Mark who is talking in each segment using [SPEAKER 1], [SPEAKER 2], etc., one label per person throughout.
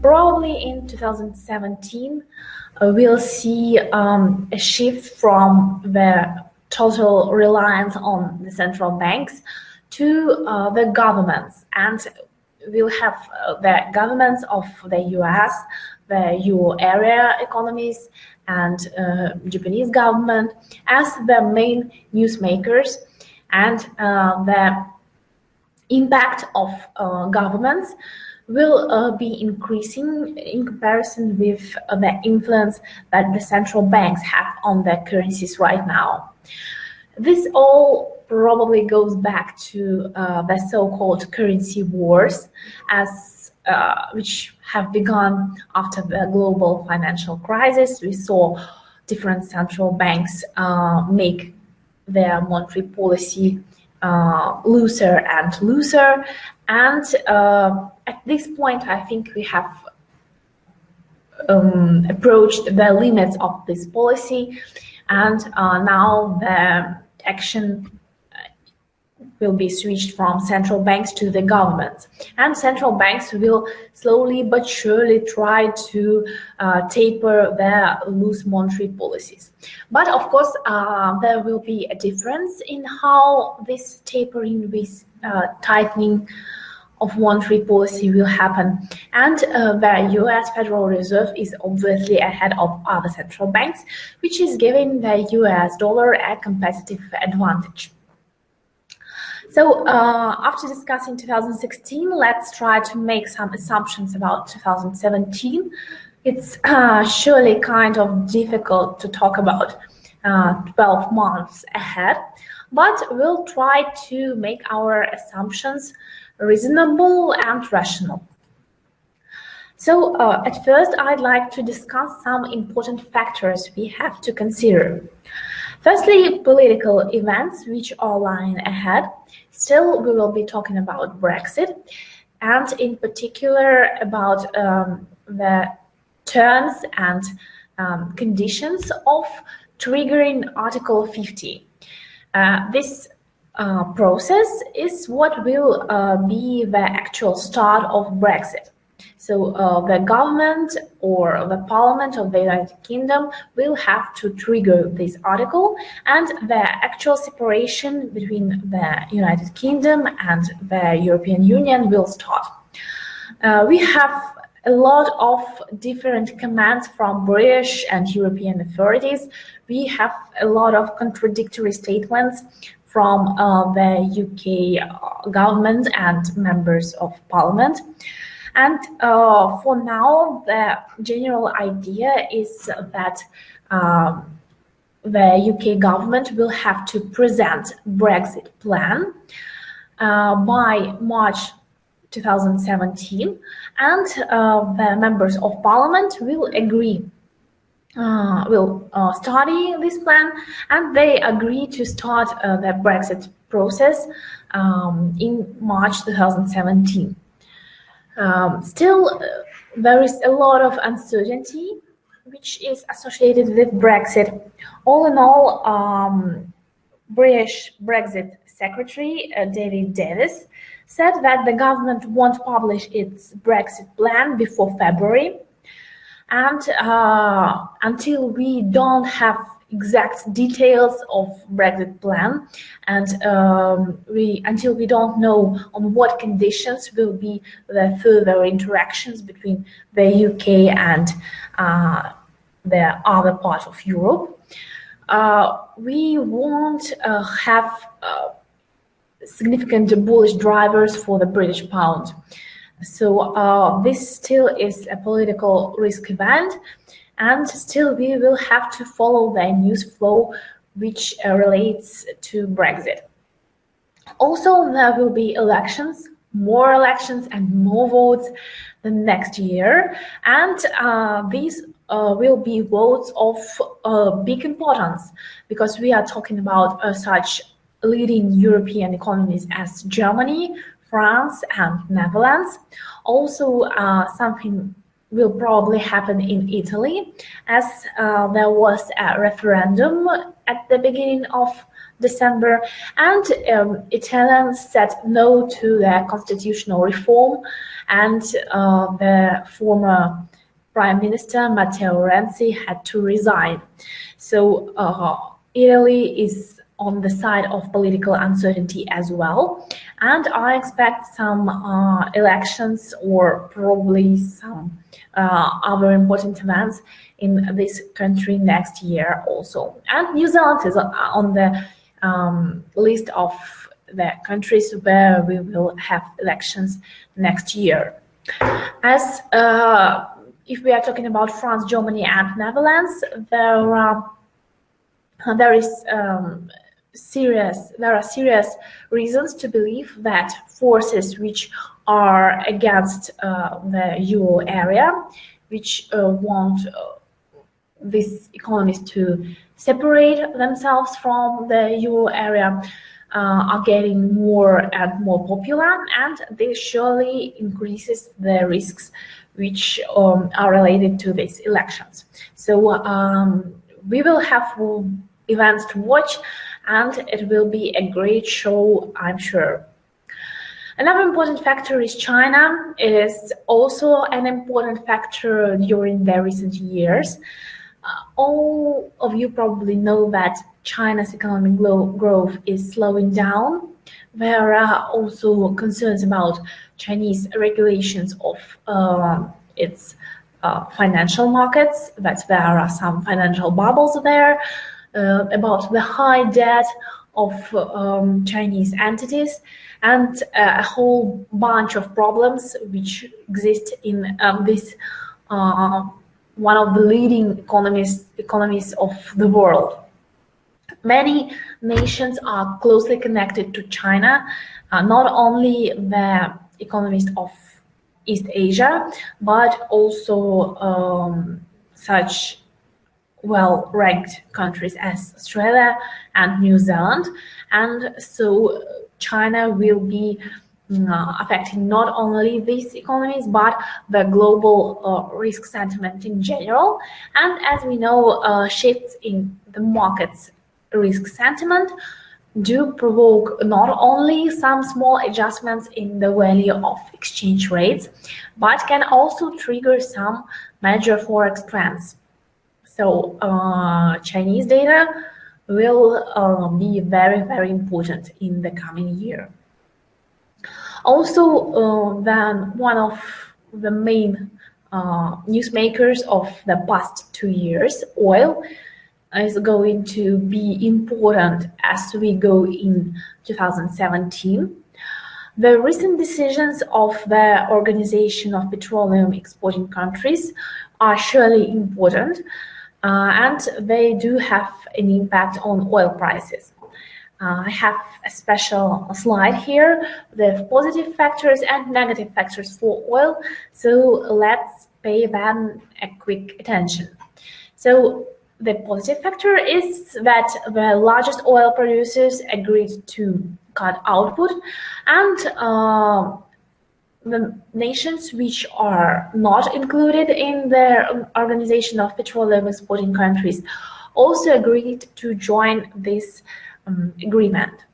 [SPEAKER 1] Probably in 2017, we'll see a shift from the total reliance on the central banks to the governments, and we'll have the governments of the US, the Euro area economies, and Japanese government as the main newsmakers, and the impact of governments will be increasing in comparison with the influence that the central banks have on the currencies right now. This all probably goes back to the so-called currency wars, which have begun after the global financial crisis. We saw different central banks make their monetary policy looser and looser, and at this point I think we have approached the limits of this policy, and now the action will be switched from central banks to the governments, and central banks will slowly but surely try to taper their loose monetary policies. But of course, there will be a difference in how this tapering, this tightening of monetary policy will happen, and the US Federal Reserve is obviously ahead of other central banks, which is giving the US dollar a competitive advantage. So after discussing 2016, let's try to make some assumptions about 2017. It's surely kind of difficult to talk about 12 months ahead, but we'll try to make our assumptions reasonable and rational. So at first, I'd like to discuss some important factors we have to consider. Firstly, political events which are lying ahead. Still, we will be talking about Brexit, and in particular about the terms and conditions of triggering Article 50. This process is what will be the actual start of Brexit. So the government or the parliament of the United Kingdom will have to trigger this article, and the actual separation between the United Kingdom and the European Union will start. We have a lot of different commands from British and European authorities. We have a lot of contradictory statements from the UK government and members of parliament. And for now, the general idea is that the UK government will have to present Brexit plan by March 2017, and the members of parliament will agree, will study this plan, and they agree to start the Brexit process in March 2017. Still, there is a lot of uncertainty which is associated with Brexit. All in all, British Brexit Secretary David Davis said that the government won't publish its Brexit plan before February, and until we don't have exact details of Brexit plan, and until we don't know on what conditions will be the further interactions between the UK and the other part of Europe, we won't have significant bullish drivers for the British pound. So this still is a political risk event, and still we will have to follow the news flow which relates to Brexit. Also, there will be elections, more elections and more votes the next year, and these will be votes of big importance, because we are talking about such leading European economies as Germany, France and Netherlands. Also, something will probably happen in Italy, as there was a referendum at the beginning of December, and Italians said no to the constitutional reform, and the former Prime Minister Matteo Renzi had to resign. So Italy is on the side of political uncertainty as well, and I expect some elections or probably some other important events in this country next year also. And New Zealand is on the list of the countries where we will have elections next year. As if we are talking about France, Germany, and Netherlands, there are serious reasons to believe that forces which are against the euro area, which want these economies to separate themselves from the euro area, are getting more and more popular, and this surely increases the risks which are related to these elections. So we will have events to watch, and it will be a great show, I'm sure. Another important factor is China. It is also an important factor during the recent years. All of you probably know that China's economic growth is slowing down. There are also concerns about Chinese regulations of its financial markets, that there are some financial bubbles there, about the high debt of Chinese entities, and a whole bunch of problems which exist in this one of the leading economies of the world. Many nations are closely connected to China, not only the economies of East Asia, but also such well-ranked countries as Australia and New Zealand. And so China will be affecting not only these economies, but the global risk sentiment in general. And as we know, shifts in the market's risk sentiment do provoke not only some small adjustments in the value of exchange rates, but can also trigger some major forex trends. So Chinese data will be very, very important in the coming year. Also, then one of the main newsmakers of the past 2 years, oil, is going to be important as we go in 2017. The recent decisions of the Organization of Petroleum Exporting Countries are surely important, and they do have an impact on oil prices. I have a special slide here with positive factors and negative factors for oil, so let's pay them a quick attention. So the positive factor is that the largest oil producers agreed to cut output, and the nations which are not included in the Organization of Petroleum Exporting Countries also agreed to join this agreement.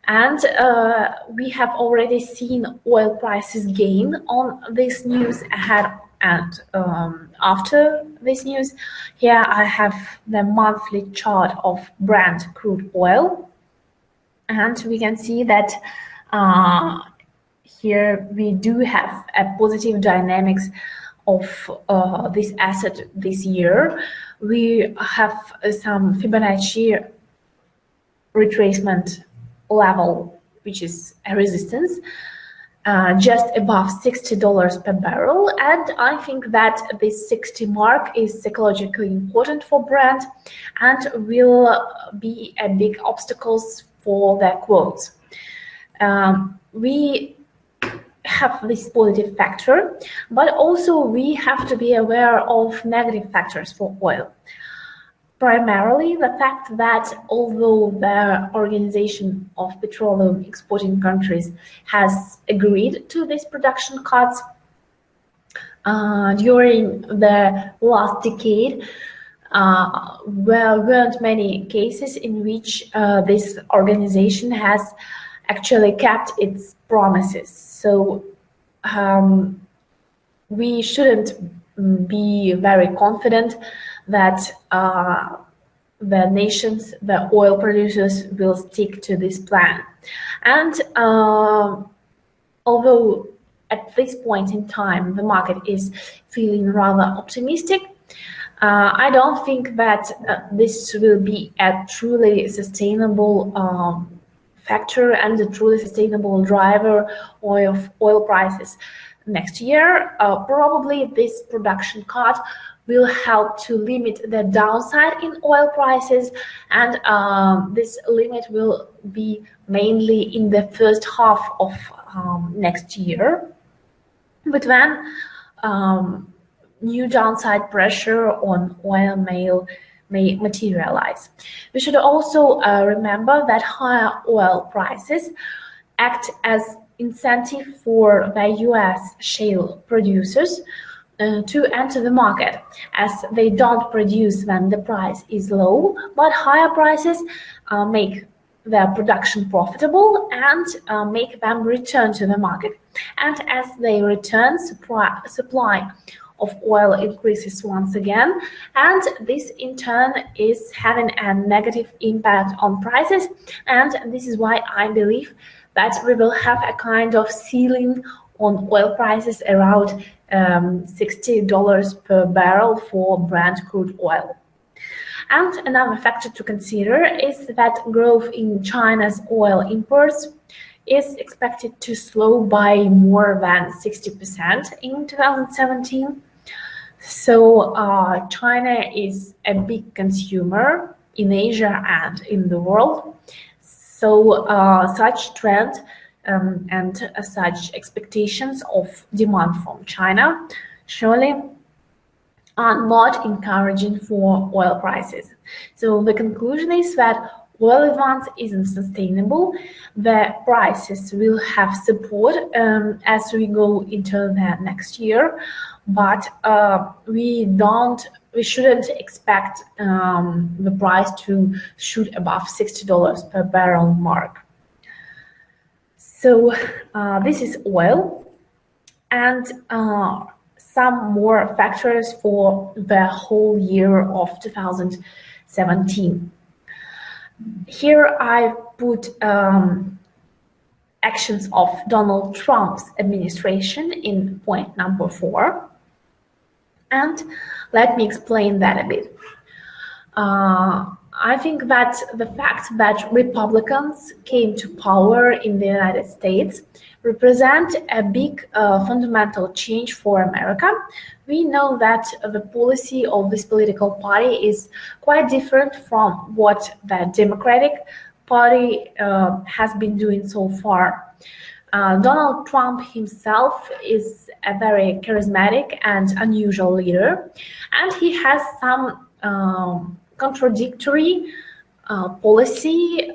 [SPEAKER 1] And we have already seen oil prices gain on this news ahead and after this news. Here I have the monthly chart of Brent crude oil, and we can see that here we do have a positive dynamics of this asset this year. We have some Fibonacci retracement level, which is a resistance, just above $60 per barrel, and I think that this 60 mark is psychologically important for Brent and will be a big obstacles for the quotes. We have this positive factor, but also we have to be aware of negative factors for oil. Primarily the fact that although the Organization of Petroleum Exporting Countries has agreed to these production cuts, during the last decade, weren't many cases in which this organization has actually kept its promises. So we shouldn't be very confident that the oil producers will stick to this plan. And although at this point in time the market is feeling rather optimistic, I don't think that this will be a truly sustainable factor and a truly sustainable driver of oil prices next year. Probably this production cut will help to limit the downside in oil prices, and this limit will be mainly in the first half of next year. But then new downside pressure on oil may materialize. We should also remember that higher oil prices act as incentive for the US shale producers to enter the market, as they don't produce when the price is low, but higher prices make their production profitable and make them return to the market. And as they return, supply of oil increases once again, and this in turn is having a negative impact on prices. And this is why I believe that we will have a kind of ceiling on oil prices around $60 per barrel for Brent crude oil. And another factor to consider is that growth in China's oil imports is expected to slow by more than 60% in 2017. So China is a big consumer in Asia and in the world. So such trend and such expectations of demand from China surely are not encouraging for oil prices. So the conclusion is that oil advance isn't sustainable. The prices will have support as we go into the next year, but we shouldn't expect the price to shoot above $60 per barrel mark. So this is oil, and some more factors for the whole year of 2017. Here I've put actions of Donald Trump's administration in point number 4. And let me explain that a bit. I think that the fact that Republicans came to power in the United States represent a big fundamental change for America. We know that the policy of this political party is quite different from what the Democratic Party has been doing so far. Donald Trump himself is a very charismatic and unusual leader, and he has some contradictory policy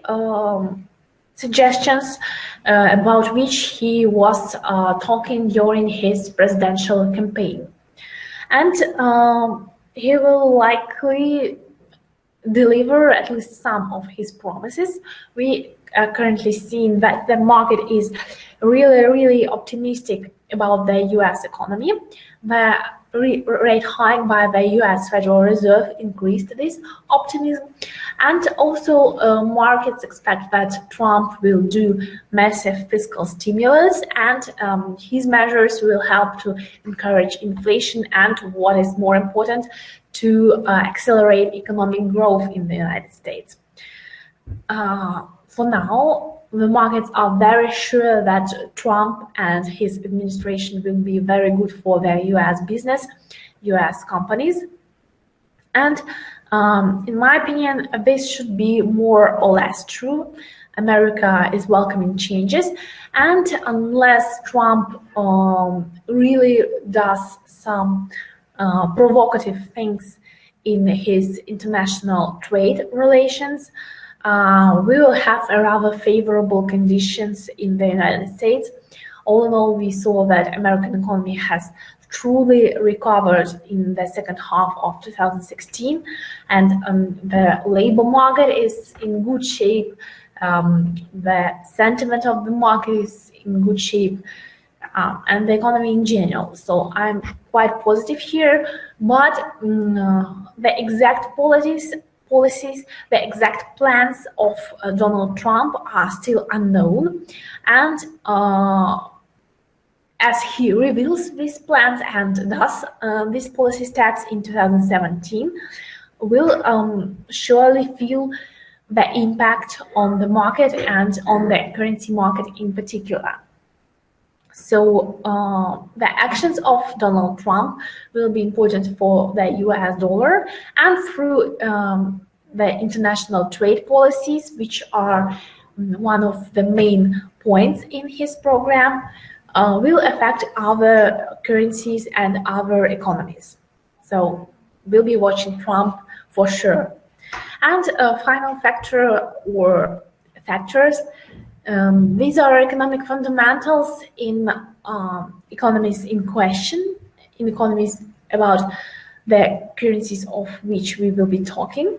[SPEAKER 1] suggestions about which he was talking during his presidential campaign. And he will likely deliver at least some of his promises. We are currently seeing that the market is really optimistic about the US economy. The rate hike by the US Federal Reserve increased this optimism, and also markets expect that Trump will do massive fiscal stimulus, and his measures will help to encourage inflation and, what is more important, to accelerate economic growth in the United States. For now, the markets are very sure that Trump and his administration will be very good for their US business, US companies. And in my opinion, this should be more or less true. America is welcoming changes, and unless Trump really does some provocative things in his international trade relations, we will have a rather favorable conditions in the United States. All in all, we saw that American economy has truly recovered in the second half of 2016, and the labor market is in good shape. The sentiment of the market is in good shape, and the economy in general. So I'm quite positive here, but the exact policies, the exact plans of Donald Trump are still unknown, and as he reveals these plans and thus these policy steps in 2017, will surely feel the impact on the market and on the currency market in particular. So the actions of Donald Trump will be important for the US dollar, and through the international trade policies, which are one of the main points in his program, will affect other currencies and other economies. So we'll be watching Trump for sure. And a final factor or factors, these are economic fundamentals in economies in question, in economies about the currencies of which we will be talking.